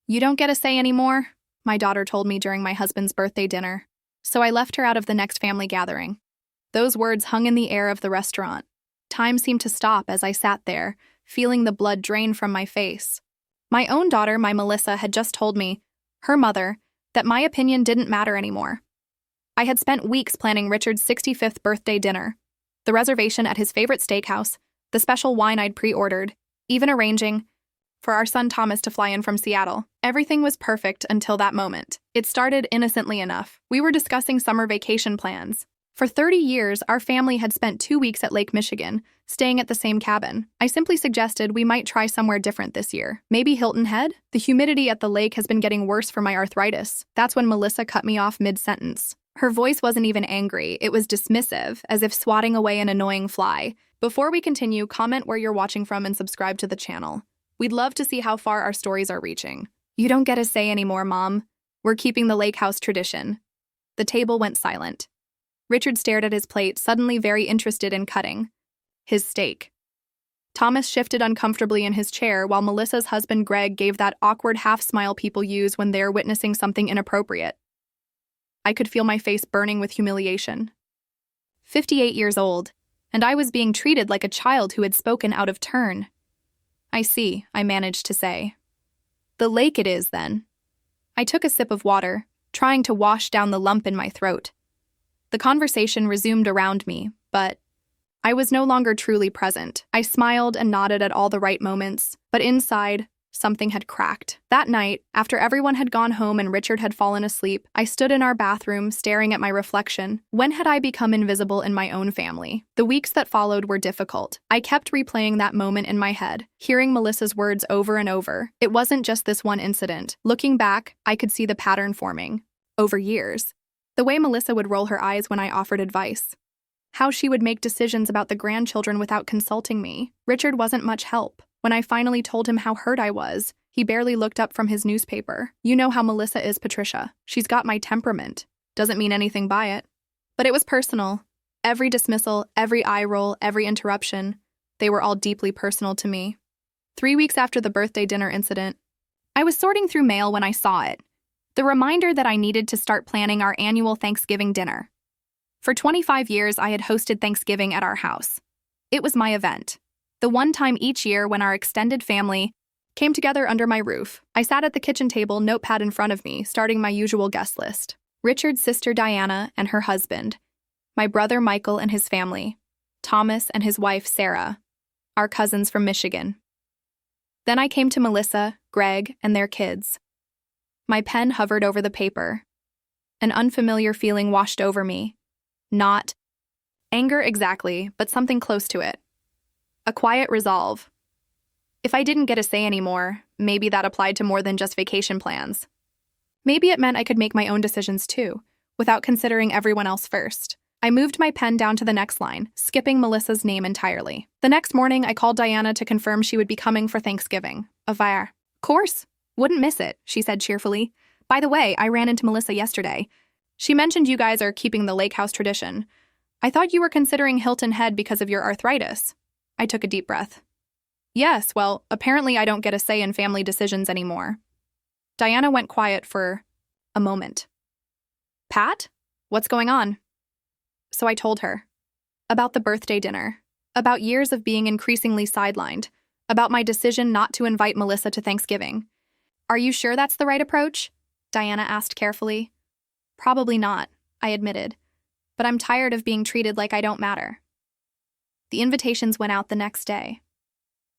You don't get a say anymore, my daughter told me during my husband's birthday dinner, so I left her out of the next family gathering. Those words hung in the air of the restaurant. Time seemed to stop as I sat there, feeling the blood drain from my face. My own daughter, my Melissa, had just told me, her mother, that my opinion didn't matter anymore. I had spent weeks planning Richard's 65th birthday dinner, the reservation at his favorite steakhouse, the special wine I'd pre-ordered, even arranging for our son Thomas to fly in from Seattle. Everything was perfect until that moment. It started innocently enough. We were discussing summer vacation plans. For 30 years, our family had spent 2 weeks at Lake Michigan, staying at the same cabin. I simply suggested we might try somewhere different this year. Maybe Hilton Head? The humidity at the lake has been getting worse for my arthritis. That's when Melissa cut me off mid-sentence. Her voice wasn't even angry, it was dismissive, as if swatting away an annoying fly. Before we continue, comment where you're watching from and subscribe to the channel. We'd love to see how far our stories are reaching. You don't get a say anymore, Mom. We're keeping the lake house tradition. The table went silent. Richard stared at his plate, suddenly very interested in cutting his steak. Thomas shifted uncomfortably in his chair while Melissa's husband Greg gave that awkward half-smile people use when they're witnessing something inappropriate. I could feel my face burning with humiliation. 58 years old, and I was being treated like a child who had spoken out of turn. I see, I managed to say. The lake it is, then. I took a sip of water, trying to wash down the lump in my throat. The conversation resumed around me, but I was no longer truly present. I smiled and nodded at all the right moments, but inside, something had cracked. That night, after everyone had gone home and Richard had fallen asleep, I stood in our bathroom, staring at my reflection. When had I become invisible in my own family? The weeks that followed were difficult. I kept replaying that moment in my head, hearing Melissa's words over and over. It wasn't just this one incident. Looking back, I could see the pattern forming. Over years. The way Melissa would roll her eyes when I offered advice. How she would make decisions about the grandchildren without consulting me. Richard wasn't much help. When I finally told him how hurt I was, he barely looked up from his newspaper. You know how Melissa is, Patricia. She's got my temperament. Doesn't mean anything by it. But it was personal. Every dismissal, every eye roll, every interruption, they were all deeply personal to me. 3 weeks after the birthday dinner incident, I was sorting through mail when I saw it. The reminder that I needed to start planning our annual Thanksgiving dinner. For 25 years, I had hosted Thanksgiving at our house. It was my event. The one time each year when our extended family came together under my roof. I sat at the kitchen table, notepad in front of me, starting my usual guest list. Richard's sister Diana and her husband, my brother Michael and his family, Thomas and his wife Sarah, our cousins from Michigan. Then I came to Melissa, Greg, and their kids. My pen hovered over the paper. An unfamiliar feeling washed over me. Not anger exactly, but something close to it. A quiet resolve. If I didn't get a say anymore, maybe that applied to more than just vacation plans. Maybe it meant I could make my own decisions too, without considering everyone else first. I moved my pen down to the next line, skipping Melissa's name entirely. The next morning, I called Diana to confirm she would be coming for Thanksgiving. Course. Wouldn't miss it, she said cheerfully. By the way, I ran into Melissa yesterday. She mentioned you guys are keeping the lake house tradition. I thought you were considering Hilton Head because of your arthritis. I took a deep breath. Yes, well, apparently I don't get a say in family decisions anymore. Diana went quiet for a moment. Pat? What's going on? So I told her. About the birthday dinner. About years of being increasingly sidelined. About my decision not to invite Melissa to Thanksgiving. Are you sure that's the right approach? Diana asked carefully. Probably not, I admitted. But I'm tired of being treated like I don't matter. The invitations went out the next day.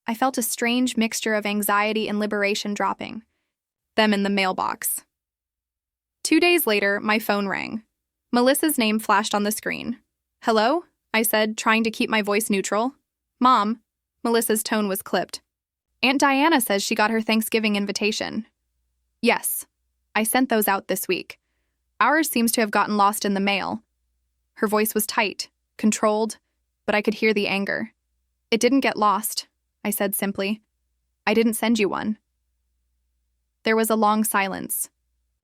I felt a strange mixture of anxiety and liberation dropping them in the mailbox. 2 days later, my phone rang. Melissa's name flashed on the screen. Hello? I said, trying to keep my voice neutral. Mom. Melissa's tone was clipped. Aunt Diana says she got her Thanksgiving invitation. Yes. I sent those out this week. Ours seems to have gotten lost in the mail. Her voice was tight, controlled, but I could hear the anger. It didn't get lost, I said simply. I didn't send you one. There was a long silence.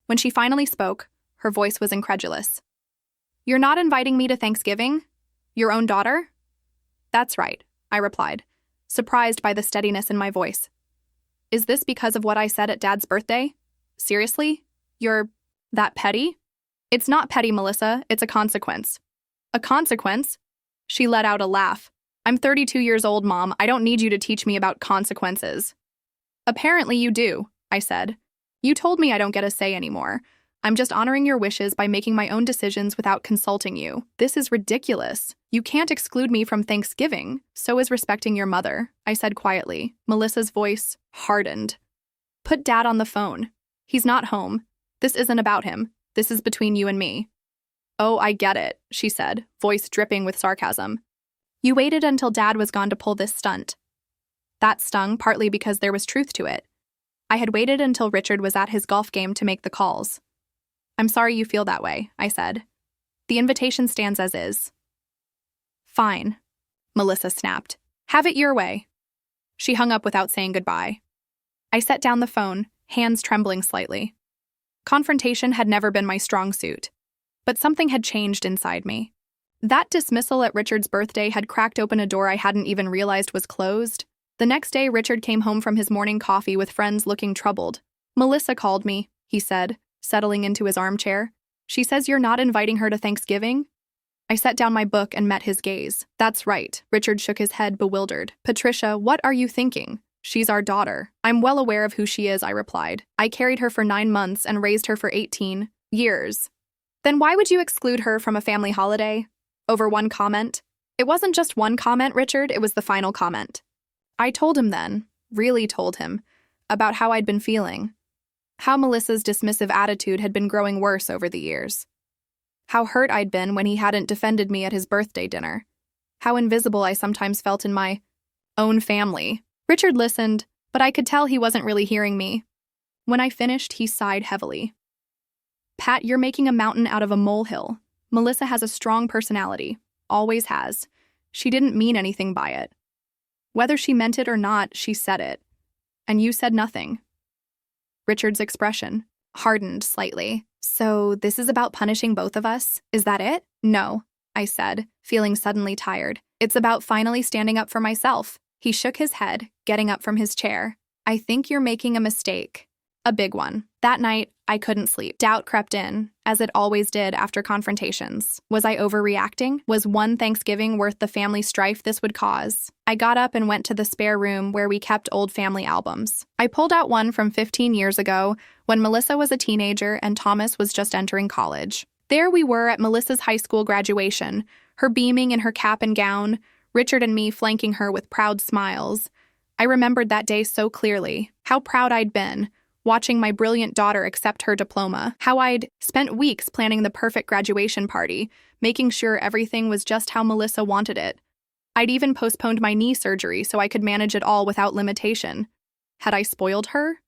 When she finally spoke, her voice was incredulous. You're not inviting me to Thanksgiving? Your own daughter? That's right, I replied, surprised by the steadiness in my voice. Is this because of what I said at Dad's birthday? Seriously? You're that petty? It's not petty, Melissa. It's a consequence. A consequence? She let out a laugh. I'm 32 years old, Mom. I don't need you to teach me about consequences. Apparently you do, I said. You told me I don't get a say anymore. I'm just honoring your wishes by making my own decisions without consulting you. This is ridiculous. You can't exclude me from Thanksgiving. So is respecting your mother, I said quietly. Melissa's voice hardened. Put Dad on the phone. He's not home. This isn't about him. This is between you and me. Oh, I get it, she said, voice dripping with sarcasm. You waited until Dad was gone to pull this stunt. That stung, partly because there was truth to it. I had waited until Richard was at his golf game to make the calls. I'm sorry you feel that way, I said. The invitation stands as is. Fine, Melissa snapped. Have it your way. She hung up without saying goodbye. I set down the phone, hands trembling slightly. Confrontation had never been my strong suit. But something had changed inside me. That dismissal at Richard's birthday had cracked open a door I hadn't even realized was closed. The next day, Richard came home from his morning coffee with friends looking troubled. Melissa called me, he said, settling into his armchair. She says you're not inviting her to Thanksgiving? I set down my book and met his gaze. That's right, Richard shook his head, bewildered. Patricia, what are you thinking? She's our daughter. I'm well aware of who she is, I replied. I carried her for 9 months and raised her for 18 years. Then why would you exclude her from a family holiday? Over one comment? It wasn't just one comment, Richard, it was the final comment. I told him then, really told him, about how I'd been feeling. How Melissa's dismissive attitude had been growing worse over the years. How hurt I'd been when he hadn't defended me at his birthday dinner. How invisible I sometimes felt in my own family. Richard listened, but I could tell he wasn't really hearing me. When I finished, he sighed heavily. Pat, you're making a mountain out of a molehill. Melissa has a strong personality. Always has. She didn't mean anything by it. Whether she meant it or not, she said it. And you said nothing. Richard's expression hardened slightly. So this is about punishing both of us? Is that it? No, I said, feeling suddenly tired. It's about finally standing up for myself. He shook his head, getting up from his chair. I think you're making a mistake. A big one. That night, I couldn't sleep. Doubt crept in, as it always did after confrontations. Was I overreacting? Was one Thanksgiving worth the family strife this would cause? I got up and went to the spare room where we kept old family albums. I pulled out one from 15 years ago when Melissa was a teenager and Thomas was just entering college. There we were at Melissa's high school graduation, her beaming in her cap and gown, Richard and me flanking her with proud smiles. I remembered that day so clearly, how proud I'd been, watching my brilliant daughter accept her diploma, how I'd spent weeks planning the perfect graduation party, making sure everything was just how Melissa wanted it. I'd even postponed my knee surgery so I could manage it all without limitation. Had I spoiled her?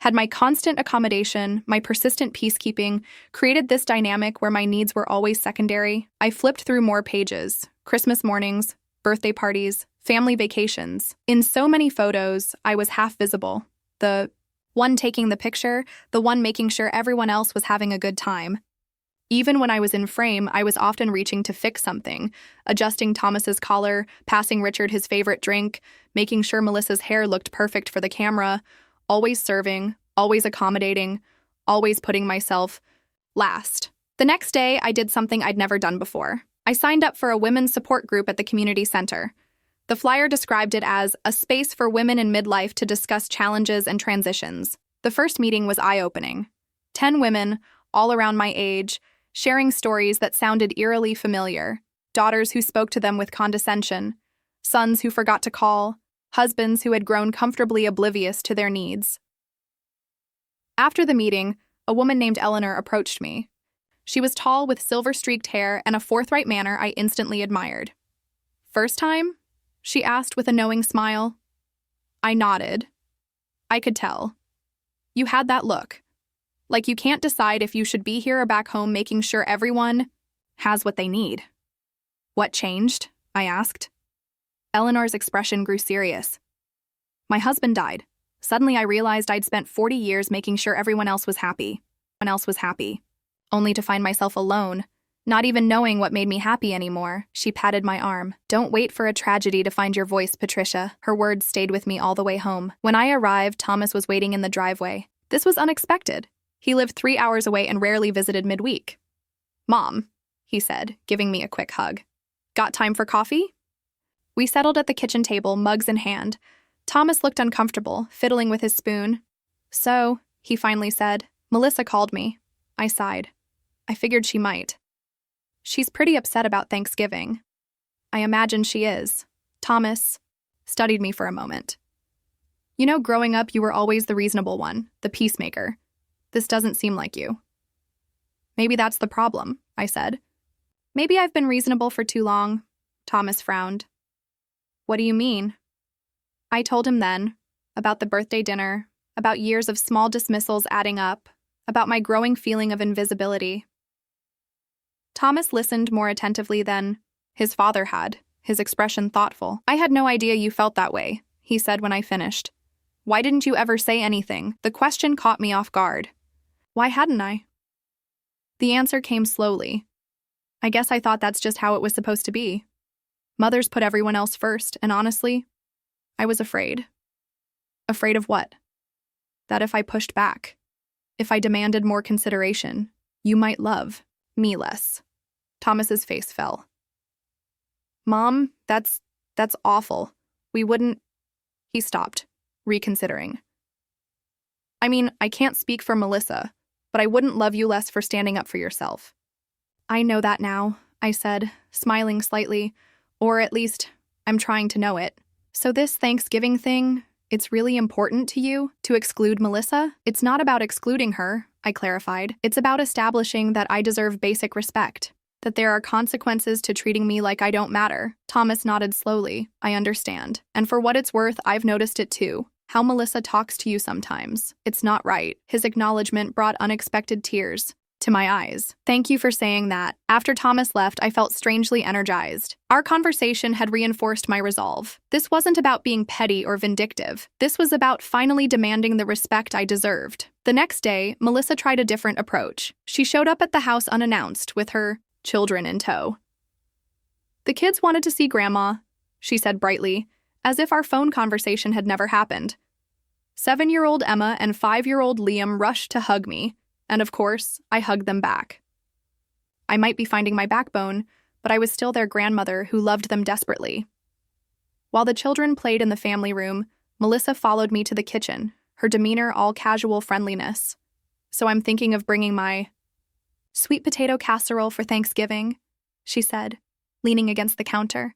Had my constant accommodation, my persistent peacekeeping, created this dynamic where my needs were always secondary? I flipped through more pages. Christmas mornings, birthday parties, family vacations. In so many photos, I was half visible. The one taking the picture, the one making sure everyone else was having a good time. Even when I was in frame, I was often reaching to fix something, adjusting Thomas's collar, passing Richard his favorite drink, making sure Melissa's hair looked perfect for the camera, always serving, always accommodating, always putting myself last. The next day, I did something I'd never done before. I signed up for a women's support group at the community center. The flyer described it as a space for women in midlife to discuss challenges and transitions. The first meeting was eye-opening. 10 women, all around my age, sharing stories that sounded eerily familiar. Daughters who spoke to them with condescension, sons who forgot to call, husbands who had grown comfortably oblivious to their needs. After the meeting, a woman named Eleanor approached me. She was tall with silver-streaked hair and a forthright manner I instantly admired. First time? She asked with a knowing smile. I nodded. I could tell. You had that look. Like you can't decide if you should be here or back home making sure everyone has what they need. What changed? I asked. Eleanor's expression grew serious. My husband died. Suddenly I realized I'd spent 40 years making sure everyone else was happy. Only to find myself alone, Not even knowing what made me happy anymore, she patted my arm. Don't wait for a tragedy to find your voice, Patricia. Her words stayed with me all the way home. When I arrived, Thomas was waiting in the driveway. This was unexpected. He lived 3 hours away and rarely visited midweek. Mom, he said, giving me a quick hug. Got time for coffee? We settled at the kitchen table, mugs in hand. Thomas looked uncomfortable, fiddling with his spoon. So, he finally said, Melissa called me. I sighed. I figured she might. She's pretty upset about Thanksgiving. I imagine she is. Thomas studied me for a moment. You know, growing up, you were always the reasonable one, the peacemaker. This doesn't seem like you. Maybe that's the problem, I said. Maybe I've been reasonable for too long. Thomas frowned. What do you mean? I told him then, about the birthday dinner, about years of small dismissals adding up, about my growing feeling of invisibility. Thomas listened more attentively than his father had, his expression thoughtful. I had no idea you felt that way, he said when I finished. Why didn't you ever say anything? The question caught me off guard. Why hadn't I? The answer came slowly. I guess I thought that's just how it was supposed to be. Mothers put everyone else first, and honestly, I was afraid. Afraid of what? That if I pushed back, if I demanded more consideration, you might love me less. Thomas's face fell. Mom, that's awful. We wouldn't... He stopped, reconsidering. I mean, I can't speak for Melissa, but I wouldn't love you less for standing up for yourself. I know that now, I said, smiling slightly, or at least, I'm trying to know it. So this Thanksgiving thing, it's really important to you to exclude Melissa? It's not about excluding her, I clarified. It's about establishing that I deserve basic respect, that there are consequences to treating me like I don't matter. Thomas nodded slowly. I understand. And for what it's worth, I've noticed it too. How Melissa talks to you sometimes. It's not right. His acknowledgement brought unexpected tears to my eyes. Thank you for saying that. After Thomas left, I felt strangely energized. Our conversation had reinforced my resolve. This wasn't about being petty or vindictive. This was about finally demanding the respect I deserved. The next day, Melissa tried a different approach. She showed up at the house unannounced with her children in tow. The kids wanted to see Grandma, she said brightly, as if our phone conversation had never happened. 7-year-old Emma and 5-year-old Liam rushed to hug me, and of course, I hugged them back. I might be finding my backbone, but I was still their grandmother who loved them desperately. While the children played in the family room, Melissa followed me to the kitchen, her demeanor all casual friendliness. So I'm thinking of bringing my sweet potato casserole for Thanksgiving, she said, leaning against the counter.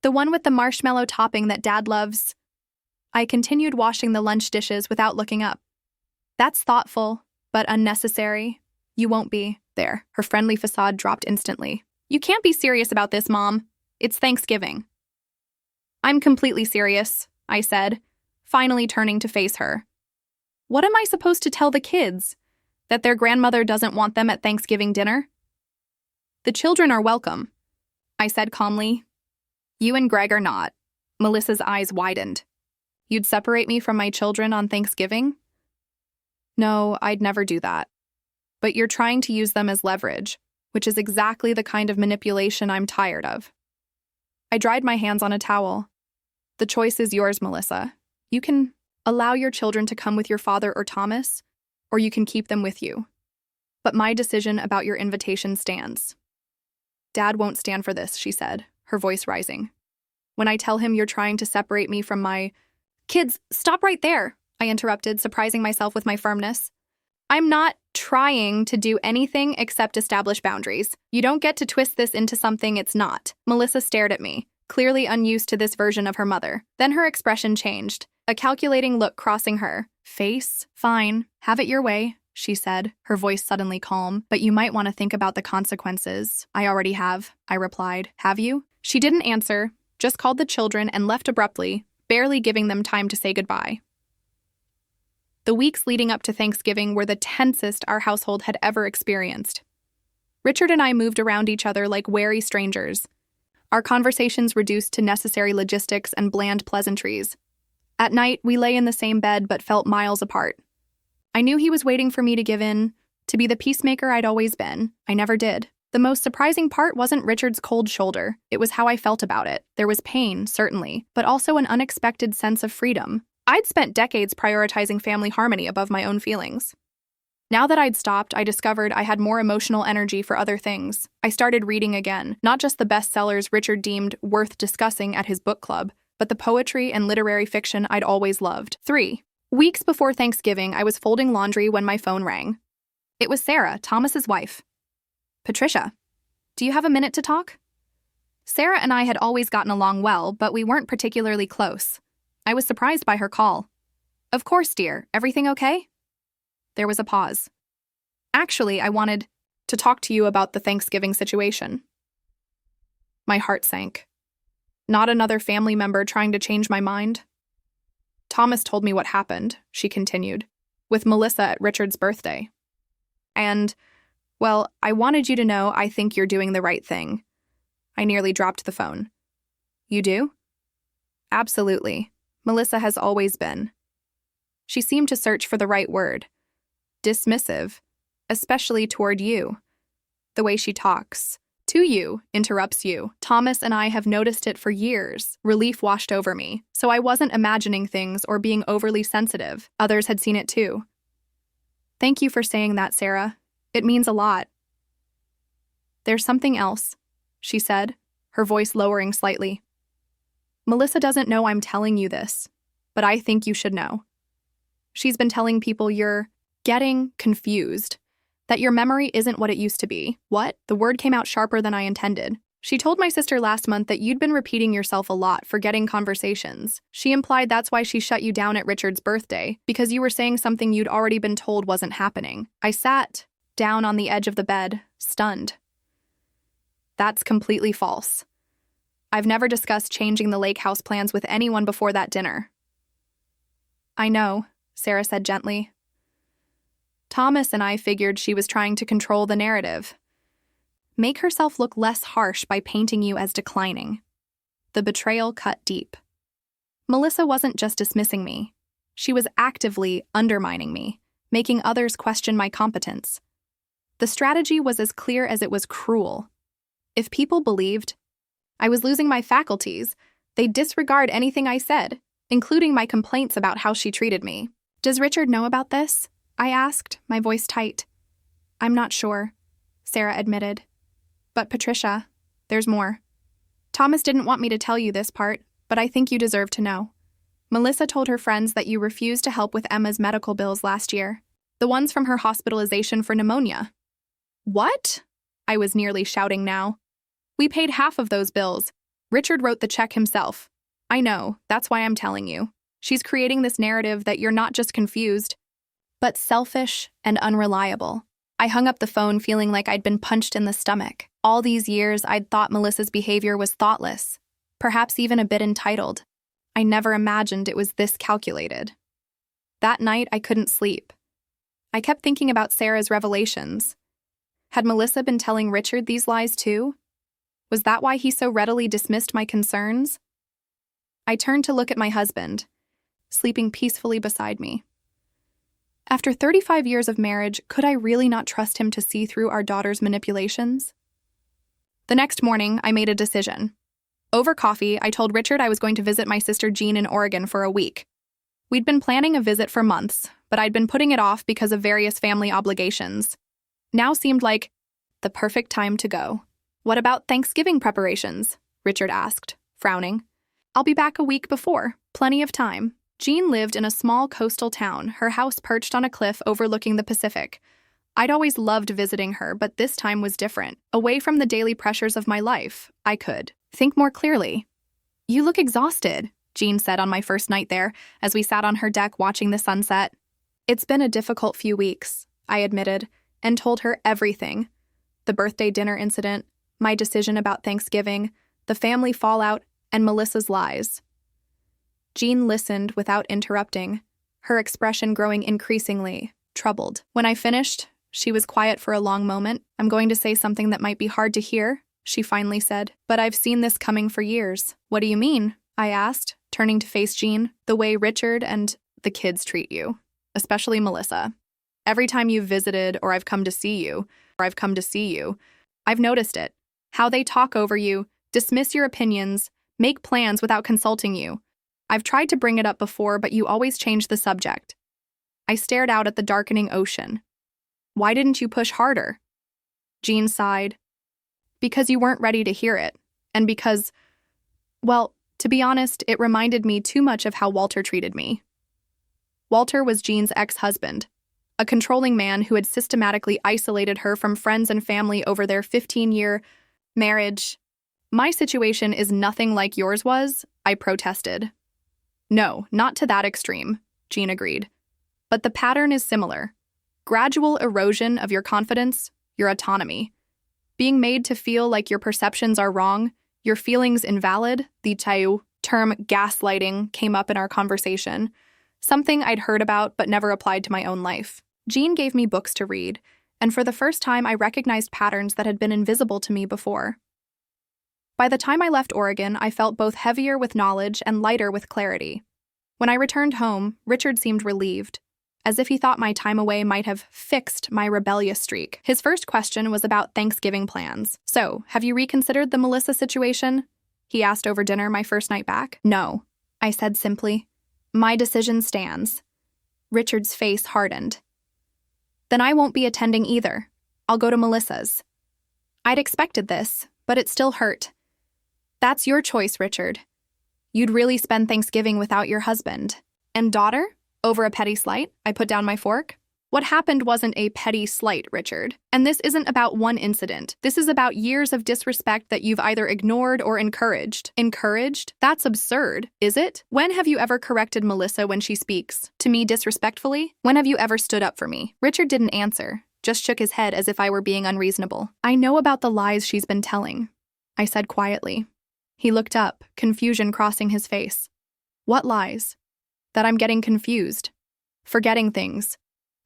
The one with the marshmallow topping that Dad loves. I continued washing the lunch dishes without looking up. That's thoughtful, but unnecessary. You won't be. There, her friendly facade dropped instantly. You can't be serious about this, Mom. It's Thanksgiving. I'm completely serious, I said, finally turning to face her. What am I supposed to tell the kids? That their grandmother doesn't want them at Thanksgiving dinner? The children are welcome, I said calmly. You and Greg are not. Melissa's eyes widened. You'd separate me from my children on Thanksgiving? No, I'd never do that. But you're trying to use them as leverage, which is exactly the kind of manipulation I'm tired of. I dried my hands on a towel. The choice is yours, Melissa. You can allow your children to come with your father or Thomas, or you can keep them with you. But my decision about your invitation stands. Dad won't stand for this, she said, her voice rising. When I tell him you're trying to separate me from my... Kids, stop right there, I interrupted, surprising myself with my firmness. I'm not trying to do anything except establish boundaries. You don't get to twist this into something it's not. Melissa stared at me, clearly unused to this version of her mother. Then her expression changed, a calculating look crossing her face. Fine, have it your way, she said, her voice suddenly calm. But you might want to think about the consequences. I already have, I replied. Have you? She didn't answer, just called the children and left abruptly, barely giving them time to say goodbye. The weeks leading up to Thanksgiving were the tensest our household had ever experienced. Richard and I moved around each other like wary strangers, our conversations reduced to necessary logistics and bland pleasantries. At night, we lay in the same bed but felt miles apart. I knew he was waiting for me to give in, to be the peacemaker I'd always been. I never did. The most surprising part wasn't Richard's cold shoulder. It was how I felt about it. There was pain, certainly, but also an unexpected sense of freedom. I'd spent decades prioritizing family harmony above my own feelings. Now that I'd stopped, I discovered I had more emotional energy for other things. I started reading again, not just the bestsellers Richard deemed worth discussing at his book club, but the poetry and literary fiction I'd always loved. 3. Weeks before Thanksgiving, I was folding laundry when my phone rang. It was Sarah, Thomas's wife. "Patricia, do you have a minute to talk?" Sarah and I had always gotten along well, but we weren't particularly close. I was surprised by her call. "Of course, dear. Everything okay?" There was a pause. "Actually, I wanted to talk to you about the Thanksgiving situation." My heart sank. Not another family member trying to change my mind? "Thomas told me what happened," she continued, "with Melissa at Richard's birthday. And, well, I wanted you to know I think you're doing the right thing." I nearly dropped the phone. "You do?" "Absolutely. Melissa has always been." She seemed to search for the right word. "Dismissive, especially toward you. The way she talks. To you, interrupts you. Thomas and I have noticed it for years." Relief washed over me, so I wasn't imagining things or being overly sensitive. Others had seen it too. "Thank you for saying that, Sarah. It means a lot." "There's something else," she said, her voice lowering slightly. "Melissa doesn't know I'm telling you this, but I think you should know. She's been telling people you're getting confused, that your memory isn't what it used to be." "What?" The word came out sharper than I intended. "She told my sister last month that you'd been repeating yourself a lot, forgetting conversations. She implied that's why she shut you down at Richard's birthday, because you were saying something you'd already been told wasn't happening." I sat down on the edge of the bed, stunned. That's completely false. I've never discussed changing the lake house plans with anyone before that dinner. "I know," Sarah said gently. "Thomas and I figured she was trying to control the narrative. Make herself look less harsh by painting you as declining." The betrayal cut deep. Melissa wasn't just dismissing me. She was actively undermining me, making others question my competence. The strategy was as clear as it was cruel. If people believed I was losing my faculties, they'd disregard anything I said, including my complaints about how she treated me. "Does Richard know about this?" I asked, my voice tight. "I'm not sure," Sarah admitted. "But Patricia, there's more. Thomas didn't want me to tell you this part, but I think you deserve to know. Melissa told her friends that you refused to help with Emma's medical bills last year, the ones from her hospitalization for pneumonia." "What?" I was nearly shouting now. "We paid half of those bills. Richard wrote the check himself." "I know, that's why I'm telling you. She's creating this narrative that you're not just confused, but selfish and unreliable." I hung up the phone feeling like I'd been punched in the stomach. All these years, I'd thought Melissa's behavior was thoughtless, perhaps even a bit entitled. I never imagined it was this calculated. That night, I couldn't sleep. I kept thinking about Sarah's revelations. Had Melissa been telling Richard these lies too? Was that why he so readily dismissed my concerns? I turned to look at my husband, sleeping peacefully beside me. After 35 years of marriage, could I really not trust him to see through our daughter's manipulations? The next morning, I made a decision. Over coffee, I told Richard I was going to visit my sister Jean in Oregon for a week. We'd been planning a visit for months, but I'd been putting it off because of various family obligations. Now seemed like the perfect time to go. "What about Thanksgiving preparations?" Richard asked, frowning. "I'll be back a week before. Plenty of time." Jean lived in a small coastal town, her house perched on a cliff overlooking the Pacific. I'd always loved visiting her, but this time was different. Away from the daily pressures of my life, I could think more clearly. "You look exhausted," Jean said on my first night there, as we sat on her deck watching the sunset. "It's been a difficult few weeks," I admitted, and told her everything. The birthday dinner incident, my decision about Thanksgiving, the family fallout, and Melissa's lies. Jean listened without interrupting, her expression growing increasingly troubled. When I finished, she was quiet for a long moment. "I'm going to say something that might be hard to hear," she finally said, "but I've seen this coming for years." "What do you mean?" I asked, turning to face Jean. "The way Richard and the kids treat you, especially Melissa. Every time you've visited or I've come to see you, I've noticed it. How they talk over you, dismiss your opinions, make plans without consulting you. I've tried to bring it up before, but you always change the subject. I stared out at the darkening ocean. Why didn't you push harder? Jean sighed. Because you weren't ready to hear it. And because, well, to be honest, it reminded me too much of how Walter treated me. Walter was Jean's ex-husband, a controlling man who had systematically isolated her from friends and family over their 15-year marriage. My situation is nothing like yours was, I protested. No, not to that extreme, Jean agreed. But the pattern is similar. Gradual erosion of your confidence, your autonomy. Being made to feel like your perceptions are wrong, your feelings invalid, the term gaslighting came up in our conversation. Something I'd heard about but never applied to my own life. Jean gave me books to read, and for the first time I recognized patterns that had been invisible to me before. By the time I left Oregon, I felt both heavier with knowledge and lighter with clarity. When I returned home, Richard seemed relieved, as if he thought my time away might have fixed my rebellious streak. His first question was about Thanksgiving plans. So, have you reconsidered the Melissa situation? He asked over dinner my first night back. No, I said simply. My decision stands. Richard's face hardened. Then I won't be attending either. I'll go to Melissa's. I'd expected this, but it still hurt. That's your choice, Richard. You'd really spend Thanksgiving without your husband. And daughter? Over a petty slight? I put down my fork. What happened wasn't a petty slight, Richard. And this isn't about one incident. This is about years of disrespect that you've either ignored or encouraged. Encouraged? That's absurd, is it? When have you ever corrected Melissa when she speaks? To me disrespectfully? When have you ever stood up for me? Richard didn't answer, just shook his head as if I were being unreasonable. I know about the lies she's been telling, I said quietly. He looked up, confusion crossing his face. What lies? That I'm getting confused, forgetting things,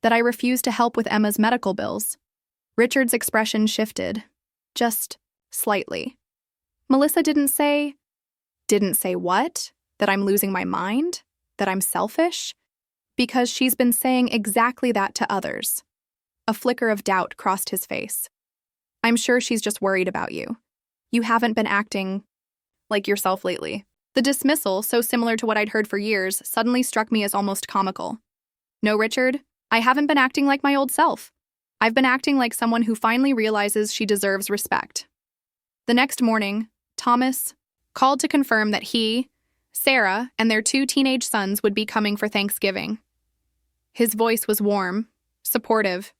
that I refuse to help with Emma's medical bills. Richard's expression shifted, just slightly. Melissa didn't say what? That I'm losing my mind? That I'm selfish? Because she's been saying exactly that to others. A flicker of doubt crossed his face. I'm sure she's just worried about you. You haven't been acting like yourself lately. The dismissal, so similar to what I'd heard for years, suddenly struck me as almost comical. No, Richard, I haven't been acting like my old self. I've been acting like someone who finally realizes she deserves respect. The next morning, Thomas called to confirm that he, Sarah, and their 2 teenage sons would be coming for Thanksgiving. His voice was warm, supportive.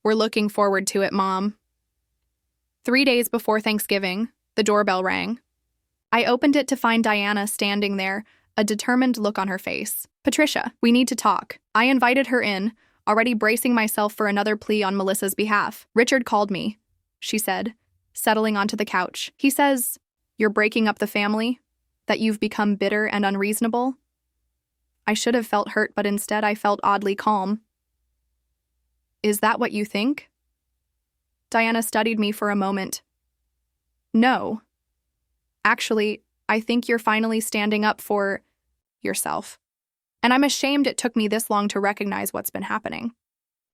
We're looking forward to it, Mom. 3 days before Thanksgiving, the doorbell rang. I opened it to find Diana standing there, a determined look on her face. Patricia, we need to talk. I invited her in, already bracing myself for another plea on Melissa's behalf. Richard called me, she said, settling onto the couch. He says, you're breaking up the family? That you've become bitter and unreasonable? I should have felt hurt, but instead I felt oddly calm. Is that what you think? Diana studied me for a moment. No. Actually, I think you're finally standing up for yourself. And I'm ashamed it took me this long to recognize what's been happening.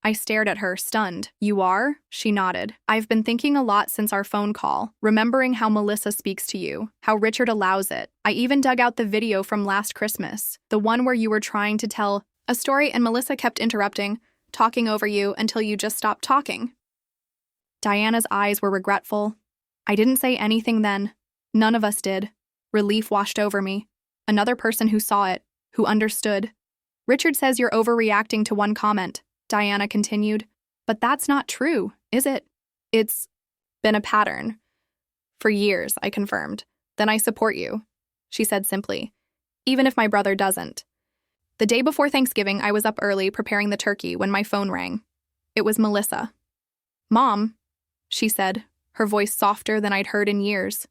I stared at her, stunned. You are? She nodded. I've been thinking a lot since our phone call, remembering how Melissa speaks to you, how Richard allows it. I even dug out the video from last Christmas, the one where you were trying to tell a story and Melissa kept interrupting, talking over you until you just stopped talking. Diana's eyes were regretful. I didn't say anything then. None of us did. Relief washed over me. Another person who saw it, who understood. Richard says you're overreacting to one comment, Diana continued. But that's not true, is it? It's been a pattern. For years, I confirmed. Then I support you, she said simply. Even if my brother doesn't. The day before Thanksgiving, I was up early preparing the turkey when my phone rang. It was Melissa. Mom, she said, her voice softer than I'd heard in years.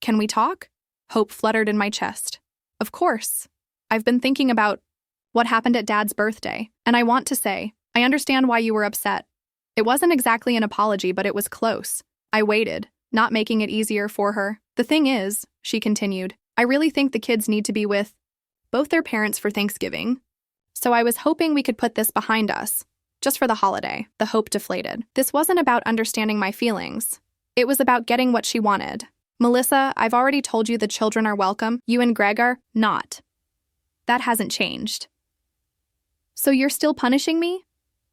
Can we talk? Hope fluttered in my chest. Of course. I've been thinking about what happened at Dad's birthday, and I want to say, I understand why you were upset. It wasn't exactly an apology, but it was close. I waited, not making it easier for her. The thing is, she continued, I really think the kids need to be with both their parents for Thanksgiving. So I was hoping we could put this behind us. Just for the holiday, the hope deflated. This wasn't about understanding my feelings. It was about getting what she wanted. Melissa, I've already told you the children are welcome. You and Greg are not. That hasn't changed. So you're still punishing me?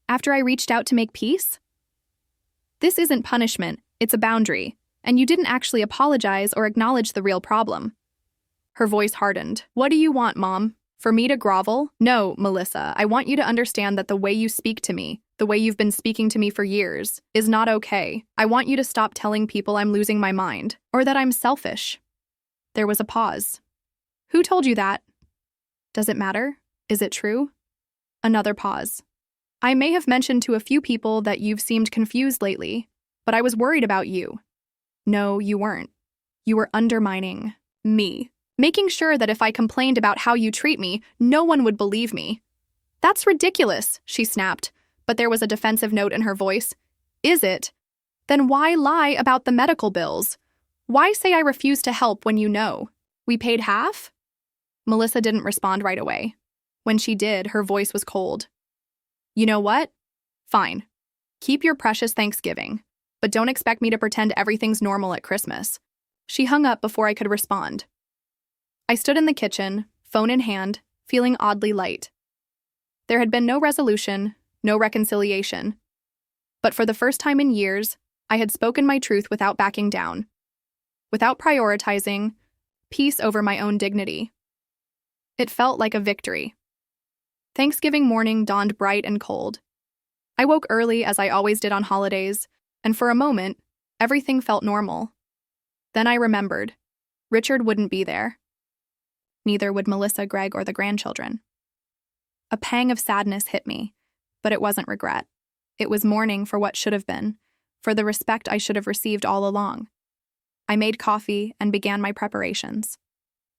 After I reached out to make peace? This isn't punishment, it's a boundary, and you didn't actually apologize or acknowledge the real problem. Her voice hardened. What do you want, Mom? For me to grovel? No, Melissa, I want you to understand that the way you speak to me, the way you've been speaking to me for years, is not okay. I want you to stop telling people I'm losing my mind, or that I'm selfish. There was a pause. Who told you that? Does it matter? Is it true? Another pause. I may have mentioned to a few people that you've seemed confused lately, but I was worried about you. No, you weren't. You were undermining me, making sure that if I complained about how you treat me, no one would believe me. That's ridiculous, she snapped, but there was a defensive note in her voice. Is it? Then why lie about the medical bills? Why say I refused to help when you know? We paid half? Melissa didn't respond right away. When she did, her voice was cold. You know what? Fine. Keep your precious Thanksgiving, but don't expect me to pretend everything's normal at Christmas. She hung up before I could respond. I stood in the kitchen, phone in hand, feeling oddly light. There had been no resolution, no reconciliation. But for the first time in years, I had spoken my truth without backing down, without prioritizing peace over my own dignity. It felt like a victory. Thanksgiving morning dawned bright and cold. I woke early as I always did on holidays, and for a moment, everything felt normal. Then I remembered. Richard wouldn't be there. Neither would Melissa, Greg, or the grandchildren. A pang of sadness hit me, but it wasn't regret. It was mourning for what should have been, for the respect I should have received all along. I made coffee and began my preparations.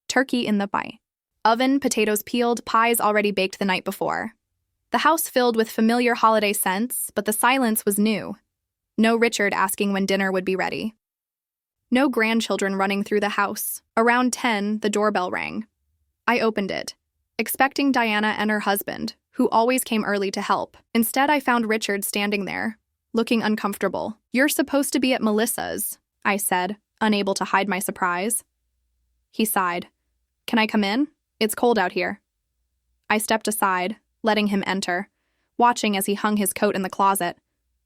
Turkey in the pie. Oven, potatoes peeled, pies already baked the night before. The house filled with familiar holiday scents, but the silence was new. No Richard asking when dinner would be ready. No grandchildren running through the house. Around 10, the doorbell rang. I opened it, expecting Diana and her husband, who always came early to help. Instead, I found Richard standing there, looking uncomfortable. You're supposed to be at Melissa's, I said, unable to hide my surprise. He sighed. Can I come in? It's cold out here. I stepped aside, letting him enter, watching as he hung his coat in the closet,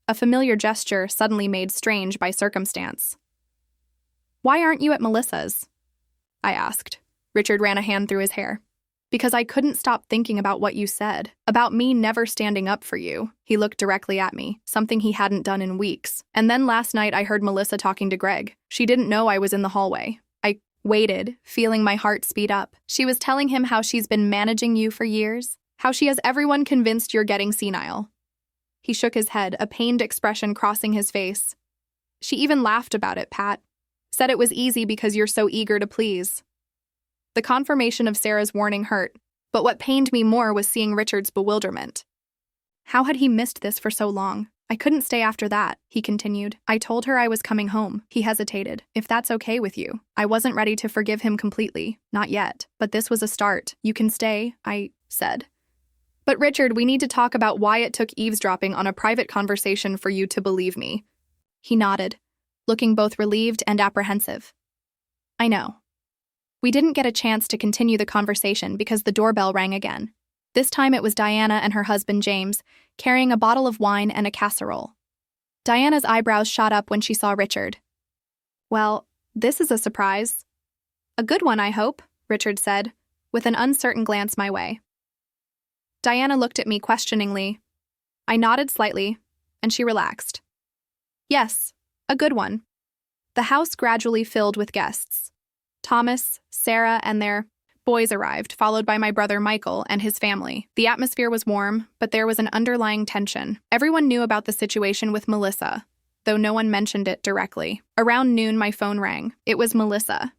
a familiar gesture suddenly made strange by circumstance. Why aren't you at Melissa's? I asked. Richard ran a hand through his hair. Because I couldn't stop thinking about what you said, about me never standing up for you. He looked directly at me, something he hadn't done in weeks. And then last night I heard Melissa talking to Greg. She didn't know I was in the hallway. I waited, feeling my heart speed up. She was telling him how she's been managing you for years, how she has everyone convinced you're getting senile. He shook his head, a pained expression crossing his face. She even laughed about it, Pat. Said it was easy because you're so eager to please. The confirmation of Sarah's warning hurt, but what pained me more was seeing Richard's bewilderment. How had he missed this for so long? I couldn't stay after that, he continued. I told her I was coming home. He hesitated. If that's okay with you. I wasn't ready to forgive him completely. Not yet. But this was a start. You can stay, I said. But Richard, we need to talk about why it took eavesdropping on a private conversation for you to believe me. He nodded, looking both relieved and apprehensive. I know. We didn't get a chance to continue the conversation because the doorbell rang again. This time it was Diana and her husband James, carrying a bottle of wine and a casserole. Diana's eyebrows shot up when she saw Richard. Well, this is a surprise. A good one, I hope, Richard said, with an uncertain glance my way. Diana looked at me questioningly. I nodded slightly, and she relaxed. Yes, a good one. The house gradually filled with guests. Thomas, Sarah, and their boys arrived, followed by my brother Michael and his family. The atmosphere was warm, but there was an underlying tension. Everyone knew about the situation with Melissa, though no one mentioned it directly. Around noon, my phone rang. It was Melissa.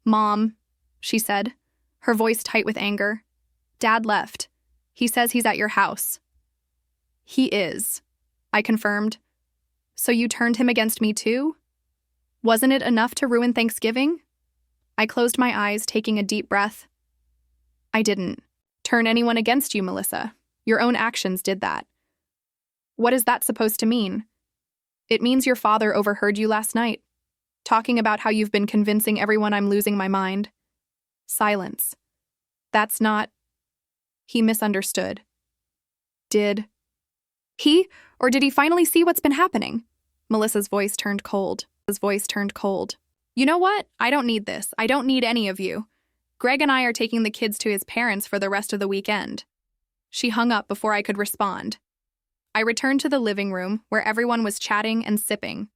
Mom, she said, her voice tight with anger. Dad left. He says he's at your house. He is, I confirmed. So you turned him against me too? Wasn't it enough to ruin Thanksgiving? I closed my eyes, taking a deep breath. I didn't turn anyone against you, Melissa. Your own actions did that. What is that supposed to mean? It means your father overheard you last night, talking about how you've been convincing everyone I'm losing my mind. Silence. That's not... He misunderstood. Did he finally see what's been happening? Melissa's voice turned cold. You know what? I don't need this. I don't need any of you. Greg and I are taking the kids to his parents for the rest of the weekend. She hung up before I could respond. I returned to the living room, where everyone was chatting and sipping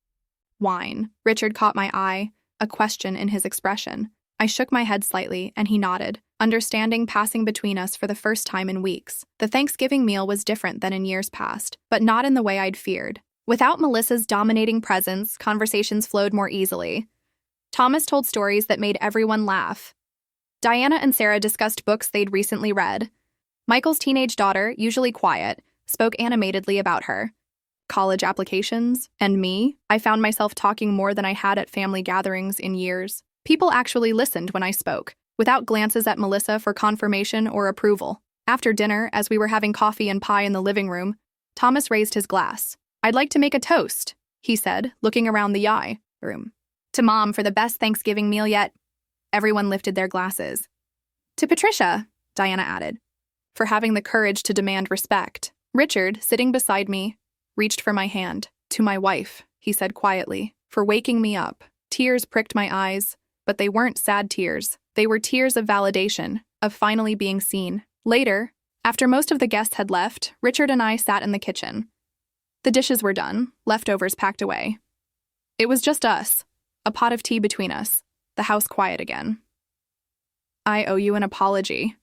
wine. Richard caught my eye, a question in his expression. I shook my head slightly, and he nodded, understanding passing between us for the first time in weeks. The Thanksgiving meal was different than in years past, but not in the way I'd feared. Without Melissa's dominating presence, conversations flowed more easily. Thomas told stories that made everyone laugh. Diana and Sarah discussed books they'd recently read. Michael's teenage daughter, usually quiet, spoke animatedly about her college applications, and me. I found myself talking more than I had at family gatherings in years. People actually listened when I spoke, without glances at Melissa for confirmation or approval. After dinner, as we were having coffee and pie in the living room, Thomas raised his glass. "I'd like to make a toast," he said, looking around the room. "To Mom for the best Thanksgiving meal yet." Everyone lifted their glasses. "To Patricia," Diana added, "for having the courage to demand respect." Richard, sitting beside me, reached for my hand. "To my wife," he said quietly, "for waking me up." Tears pricked my eyes, but they weren't sad tears. They were tears of validation, of finally being seen. Later, after most of the guests had left, Richard and I sat in the kitchen. The dishes were done, leftovers packed away. It was just us, a pot of tea between us, the house quiet again. "I owe you an apology,"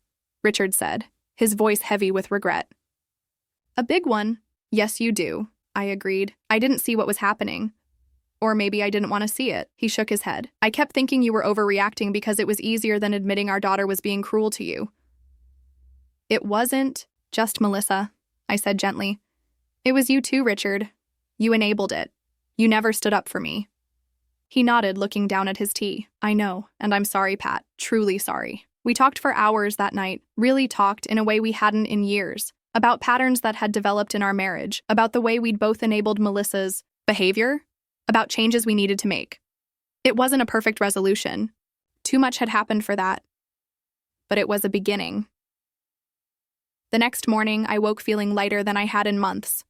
Richard said, his voice heavy with regret. "A big one." "Yes, you do," I agreed. "I didn't see what was happening. Or maybe I didn't want to see it." He shook his head. "I kept thinking you were overreacting because it was easier than admitting our daughter was being cruel to you." "It wasn't just Melissa," I said gently. "It was you too, Richard. You enabled it. You never stood up for me." He nodded, looking down at his tea. "I know, and I'm sorry, Pat. Truly sorry." We talked for hours that night, really talked in a way we hadn't in years, about patterns that had developed in our marriage, about the way we'd both enabled Melissa's behavior, about changes we needed to make. It wasn't a perfect resolution. Too much had happened for that. But it was a beginning. The next morning, I woke feeling lighter than I had in months.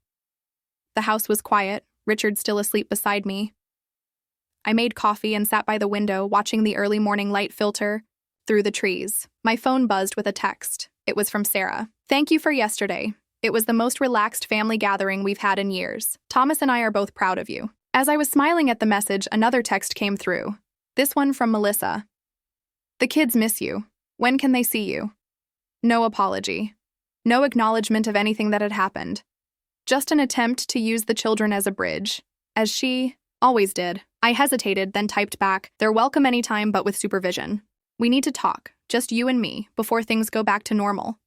The house was quiet, Richard still asleep beside me. I made coffee and sat by the window, watching the early morning light filter through the trees. My phone buzzed with a text. It was from Sarah. "Thank you for yesterday. It was the most relaxed family gathering we've had in years. Thomas and I are both proud of you." As I was smiling at the message, another text came through. This one from Melissa. "The kids miss you. When can they see you?" No apology. No acknowledgement of anything that had happened. Just an attempt to use the children as a bridge, as she always did. I hesitated, then typed back, "They're welcome anytime, but with supervision. We need to talk, just you and me, before things go back to normal."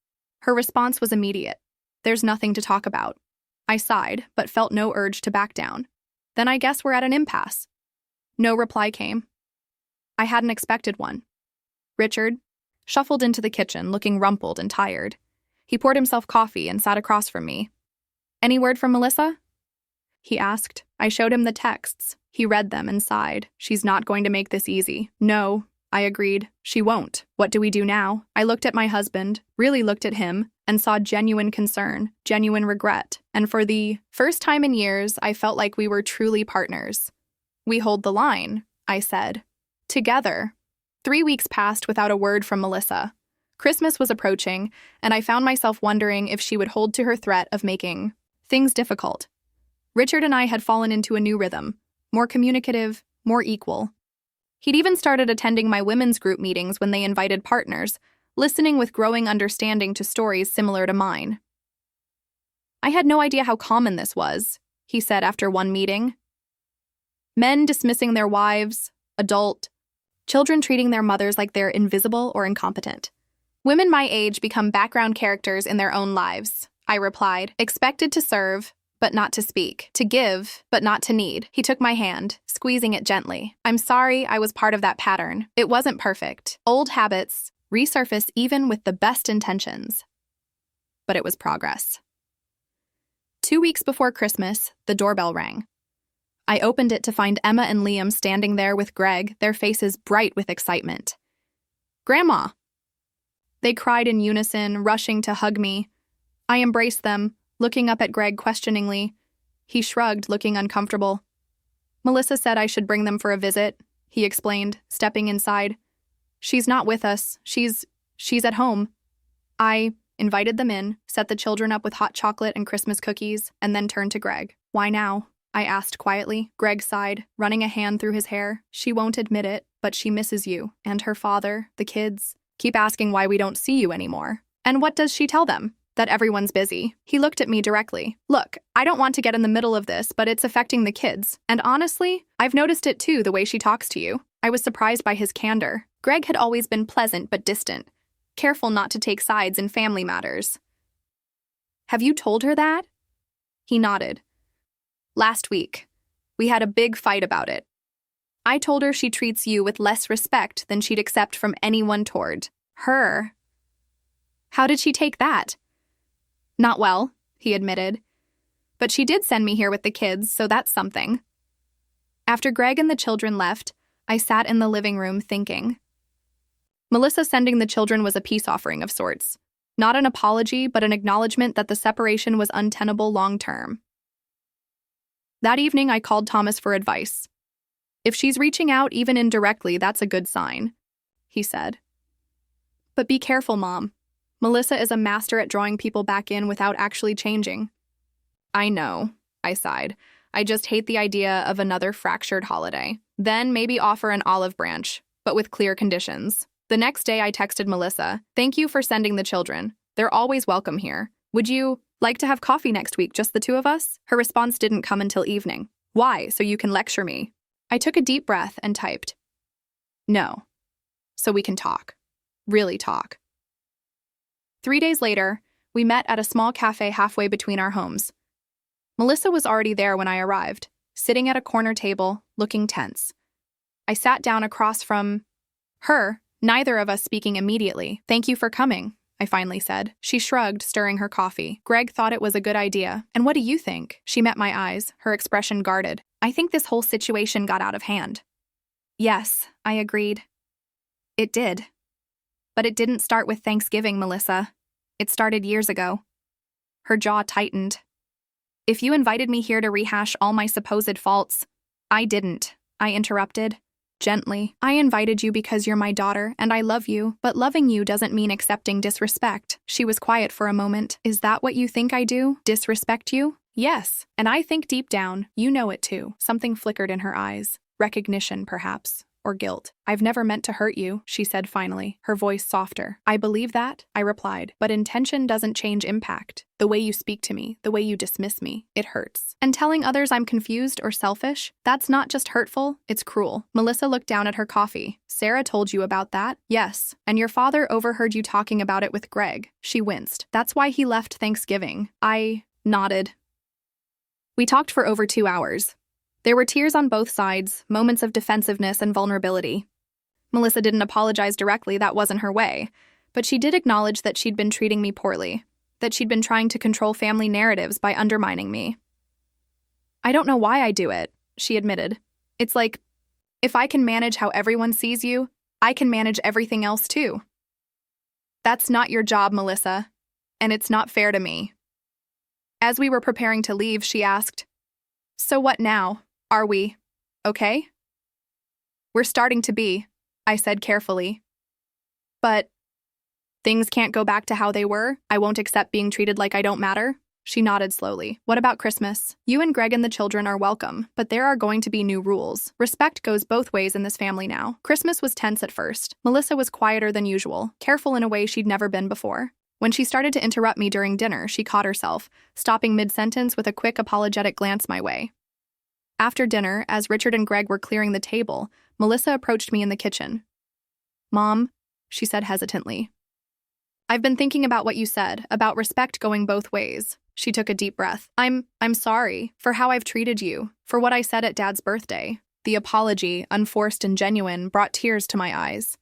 Her response was immediate. "There's nothing to talk about." I sighed, but felt no urge to back down. Then I guess we're at an impasse. No reply came. I hadn't expected one. Richard shuffled into the kitchen, looking rumpled and tired. He poured himself coffee and sat across from me. "Any word from Melissa?" he asked. I showed him the texts. He read them and sighed. "She's not going to make this easy." "No," I agreed. "She won't. What do we do now?" I looked at my husband, really looked at him, and saw genuine concern, genuine regret. And for the first time in years, I felt like we were truly partners. "We hold the line," I said. "Together." 3 weeks passed without a word from Melissa. Christmas was approaching, and I found myself wondering if she would hold to her threat of making things difficult. Richard and I had fallen into a new rhythm, more communicative, more equal. He'd even started attending my women's group meetings when they invited partners, listening with growing understanding to stories similar to mine. "I had no idea how common this was," he said after one meeting. "Men dismissing their wives, children treating their mothers like they're invisible or incompetent. Women my age become background characters in their own lives," I replied, "expected to serve, but not to speak, to give, but not to need." He took my hand, squeezing it gently. "I'm sorry I was part of that pattern. It wasn't perfect. Old habits resurface even with the best intentions. But it was progress." 2 weeks before Christmas, the doorbell rang. I opened it to find Emma and Liam standing there with Greg, their faces bright with excitement. "Grandma!" They cried in unison, rushing to hug me. I embraced them, looking up at Greg questioningly. He shrugged, looking uncomfortable. "Melissa said I should bring them for a visit," he explained, stepping inside. "She's not with us. She's at home." I invited them in, set the children up with hot chocolate and Christmas cookies, and then turned to Greg. "Why now?" I asked quietly. Greg sighed, running a hand through his hair. "She won't admit it, but she misses you, and her father, the kids. Keep asking why we don't see you anymore." "And what does she tell them?" "That everyone's busy." He looked at me directly. "Look, I don't want to get in the middle of this, but it's affecting the kids. And honestly, I've noticed it too, the way she talks to you." I was surprised by his candor. Greg had always been pleasant but distant, careful not to take sides in family matters. "Have you told her that?" He nodded. "Last week. We had a big fight about it. I told her she treats you with less respect than she'd accept from anyone toward her." "How did she take that?" "Not well," he admitted. "But she did send me here with the kids, so that's something." After Greg and the children left, I sat in the living room thinking. Melissa sending the children was a peace offering of sorts. Not an apology, but an acknowledgement that the separation was untenable long-term. That evening, I called Thomas for advice. "If she's reaching out even indirectly, that's a good sign," he said. "But be careful, Mom. Melissa is a master at drawing people back in without actually changing." "I know," I sighed. "I just hate the idea of another fractured holiday. Then maybe offer an olive branch, but with clear conditions." The next day, I texted Melissa, "Thank you for sending the children. They're always welcome here. Would you like to have coffee next week, just the two of us?" Her response didn't come until evening. "Why, so you can lecture me?" I took a deep breath and typed, "No, so we can talk. Really talk." 3 days later, we met at a small cafe halfway between our homes. Melissa was already there when I arrived, sitting at a corner table, looking tense. I sat down across from her, neither of us speaking immediately. "Thank you for coming," I finally said. She shrugged, stirring her coffee. "Greg thought it was a good idea. And what do you think?" She met my eyes, her expression guarded. "I think this whole situation got out of hand." "Yes," I agreed. "It did. But it didn't start with Thanksgiving, Melissa. It started years ago." Her jaw tightened. "If you invited me here to rehash all my supposed faults—" "I didn't," I interrupted. Gently. "I invited you because you're my daughter, and I love you, but loving you doesn't mean accepting disrespect." She was quiet for a moment. "Is that what you think I do? Disrespect you?" "Yes, and I think deep down, you know it too." Something flickered in her eyes. Recognition, perhaps, or guilt. "I've never meant to hurt you," she said finally, her voice softer. "I believe that," I replied, "but intention doesn't change impact. The way you speak to me, the way you dismiss me, it hurts. And telling others I'm confused or selfish, that's not just hurtful, it's cruel." Melissa looked down at her coffee. "Sarah told you about that?" "Yes, and your father overheard you talking about it with Greg." She winced. "That's why he left Thanksgiving." I nodded. We talked for over 2 hours. There were tears on both sides, moments of defensiveness and vulnerability. Melissa didn't apologize directly, that wasn't her way, but she did acknowledge that she'd been treating me poorly, that she'd been trying to control family narratives by undermining me. "I don't know why I do it," she admitted. "It's like, if I can manage how everyone sees you, I can manage everything else too." "That's not your job, Melissa, and it's not fair to me." As we were preparing to leave, she asked, "So what now? Are we okay?" "We're starting to be," I said carefully. "But things can't go back to how they were? I won't accept being treated like I don't matter?" She nodded slowly. "What about Christmas? You and Greg and the children are welcome, but there are going to be new rules. Respect goes both ways in this family now." Christmas was tense at first. Melissa was quieter than usual, careful in a way she'd never been before. When she started to interrupt me during dinner, she caught herself, stopping mid-sentence with a quick apologetic glance my way. After dinner, as Richard and Greg were clearing the table, Melissa approached me in the kitchen. "Mom," she said hesitantly, "I've been thinking about what you said, about respect going both ways." She took a deep breath. I'm sorry for how I've treated you, for what I said at Dad's birthday." The apology, unforced and genuine, brought tears to my eyes.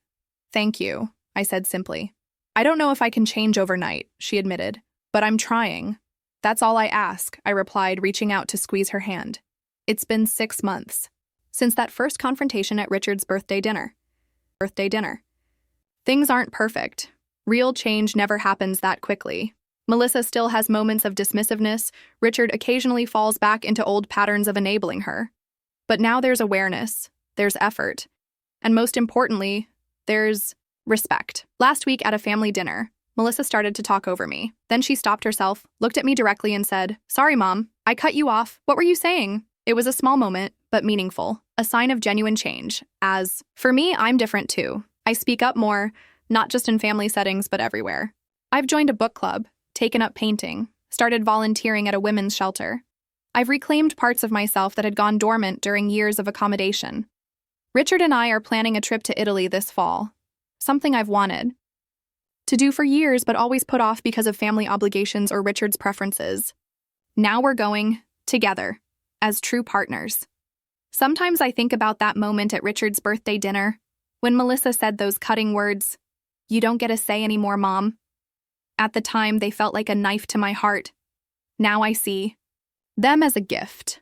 "Thank you," I said simply. "I don't know if I can change overnight," she admitted, "but I'm trying." That's all I ask, I replied, reaching out to squeeze her hand. It's been 6 months since that first confrontation at Richard's birthday dinner. Things aren't perfect. Real change never happens that quickly. Melissa still has moments of dismissiveness. Richard occasionally falls back into old patterns of enabling her. But now there's awareness, there's effort, and most importantly, there's respect. Last week at a family dinner, Melissa started to talk over me. Then she stopped herself, looked at me directly, and said, "Sorry, Mom, I cut you off. What were you saying?" It was a small moment, but meaningful, a sign of genuine change. For me, I'm different too. I speak up more, not just in family settings, but everywhere. I've joined a book club, taken up painting, started volunteering at a women's shelter. I've reclaimed parts of myself that had gone dormant during years of accommodation. Richard and I are planning a trip to Italy this fall, something I've wanted to do for years but always put off because of family obligations or Richard's preferences. Now we're going together, as true partners. Sometimes I think about that moment at Richard's birthday dinner, when Melissa said those cutting words, "You don't get a say anymore, Mom." At the time, they felt like a knife to my heart. Now I see them as a gift.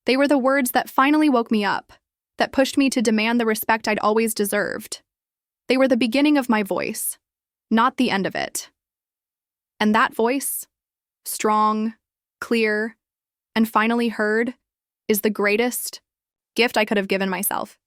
They were the words that finally woke me up, that pushed me to demand the respect I'd always deserved. They were the beginning of my voice, not the end of it. And that voice, strong, clear, and finally heard, is the greatest gift I could have given myself.